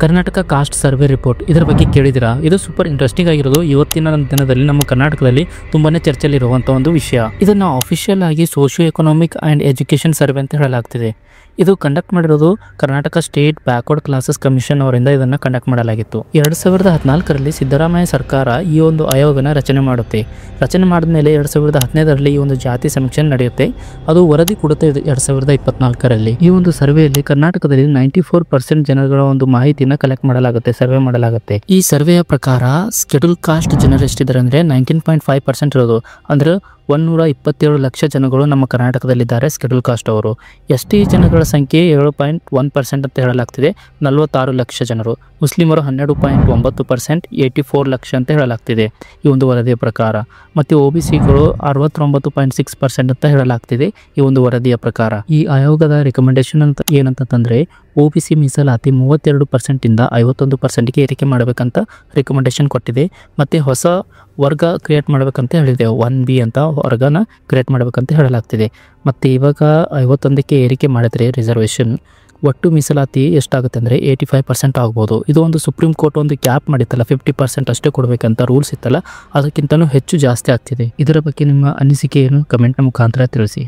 Karnataka cost survey report ಇದರ ಬಗ್ಗೆ ಕೇಳಿದಿರಾ? ಇದು ಸೂಪರ್ ಇಂಟ್ರೆಸ್ಟಿಂಗ್ ಆಗಿರೋದು. ಇವತ್ತಿನ ದಿನದಲ್ಲಿ ನಮ್ಮ ಕರ್ನಾಟಕದಲ್ಲಿ ತುಂಬಾನೇ ಚರ್ಚೆಯಲ್ಲಿರುವಂಥ ಒಂದು ವಿಷಯ. ಇದನ್ನ ಆಫಿಷಿಯಲ್ ಆಗಿ socio economic and education survey ಅಂತ ಹೇಳಲಾಗ್ತಿದೆ. ಇದು ಕಂಡಕ್ಟ್ ಮಾಡಿರೋದು Karnataka state backward classes commission ಅವರಿಂದ ಇದನ್ನು ಕಂಡಕ್ಟ್ ಮಾಡಲಾಗಿತ್ತು. 2014ರಲ್ಲಿ ಸಿದ್ದರಾಮಯ್ಯ ಸರ್ಕಾರ ಈ ಒಂದು ಆಯೋಗನ ರಚನೆ ಮಾಡುತ್ತೆ. ರಚನೆ ಮಾಡಿದ ಮೇಲೆ 2015ರಲ್ಲಿ ಈ ಒಂದು ಜಾತಿ ಸಮೀಕ್ಷೆ ನಡೆಯುತ್ತೆ. ಅದು ವರದಿ ಕೊಡುತ್ತೆ 2024ರಲ್ಲಿ. ಈ ಒಂದು ಸರ್ವೆಯಲ್ಲಿ ಕರ್ನಾಟಕದಲ್ಲಿ 94% ಜನಗಳ ಒಂದು ಮಾಹಿತಿನ ಕಲೆಕ್ಟ್ ಮಾಡಲಾಗುತ್ತೆ, ಸರ್ವೆ ಮಾಡಲಾಗುತ್ತೆ. ಈ ಸರ್ವೆಯ ಪ್ರಕಾರ ಶೆಡ್ಯೂಲ್ ಕಾಸ್ಟ್ ಜನರು ಎಷ್ಟಿದ್ದಾರೆ ಅಂದರೆ 19.5% ಇರೋದು. ಅಂದರೆ 127 ಲಕ್ಷ ಜನಗಳು ನಮ್ಮ ಕರ್ನಾಟಕದಲ್ಲಿದ್ದಾರೆ ಶೆಡ್ಯೂಲ್ ಕಾಸ್ಟ್ ಅವರು. ಎಸ್ಟಿ ಜನಗಳ ಸಂಖ್ಯೆ 7.1% ಅಂತ ಹೇಳಲಾಗ್ತಿದೆ, 46 ಲಕ್ಷ ಜನರು. ಮುಸ್ಲಿಮರು 12.9%, 84 ಲಕ್ಷ ಅಂತ ಹೇಳಲಾಗ್ತಿದೆ ಈ ಒಂದು ವರದಿಯ ಪ್ರಕಾರ. ಮತ್ತು OBCಗಳು 69.6% ಅಂತ ಹೇಳಲಾಗ್ತಿದೆ ಈ ಒಂದು ವರದಿಯ ಪ್ರಕಾರ. ಈ ಆಯೋಗದ ರಿಕಮೆಂಡೇಶನ್ ಅಂತ ಏನಂತಂದ್ರೆ OBC ಮೀಸಲಾತಿ 32%ಇಂದ 51%ಗೆ ಏರಿಕೆ ಮಾಡಬೇಕಂತ ರಿಕಮೆಂಡೇಶನ್ ಕೊಟ್ಟಿದೆ. ಮತ್ತು ಹೊಸ ವರ್ಗ ಕ್ರಿಯೇಟ್ ಮಾಡಬೇಕಂತ ಹೇಳಿದೆ, 1B ಅಂತ ವರ್ಗನ ಕ್ರಿಯೇಟ್ ಮಾಡಬೇಕಂತ ಹೇಳಲಾಗ್ತಿದೆ. ಮತ್ತು ಇವಾಗ 51ಕ್ಕೆ ಏರಿಕೆ ಮಾಡಿದರೆ ರಿಸರ್ವೇಷನ್ ಒಟ್ಟು ಮೀಸಲಾತಿ ಎಷ್ಟಾಗುತ್ತೆ ಅಂದರೆ 85% ಆಗ್ಬೋದು. ಇದು ಒಂದು ಸುಪ್ರೀಂ ಕೋರ್ಟ್ ಒಂದು ಕ್ಯಾಪ್ ಮಾಡಿತ್ತಲ್ಲ, 50% ಅಷ್ಟೇ ಕೊಡಬೇಕಂತ ರೂಲ್ಸ್ ಇತ್ತಲ್ಲ, ಅದಕ್ಕಿಂತಲೂ ಹೆಚ್ಚು ಜಾಸ್ತಿ ಆಗ್ತಿದೆ. ಇದರ ಬಗ್ಗೆ ನಿಮ್ಮ ಅನಿಸಿಕೆ ಏನು? ಕಮೆಂಟ್ನ ಮುಖಾಂತರ ತಿಳಿಸಿ.